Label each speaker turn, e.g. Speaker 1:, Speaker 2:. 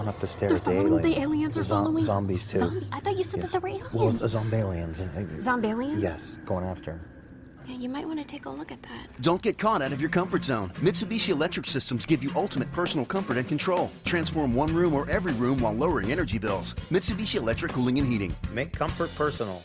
Speaker 1: going up the stairs.
Speaker 2: They're following, the aliens are following.
Speaker 1: Zombies, too.
Speaker 2: I thought you said that there were aliens.
Speaker 1: Well, zombalians.
Speaker 2: Zombalians?
Speaker 1: Yes, going after.
Speaker 2: Yeah, you might want to take a look at that.
Speaker 3: Don't get caught out of your comfort zone. Mitsubishi Electric systems give you ultimate personal comfort and control. Transform one room or every room while lowering energy bills. Mitsubishi Electric Cooling and Heating.
Speaker 1: Make comfort personal.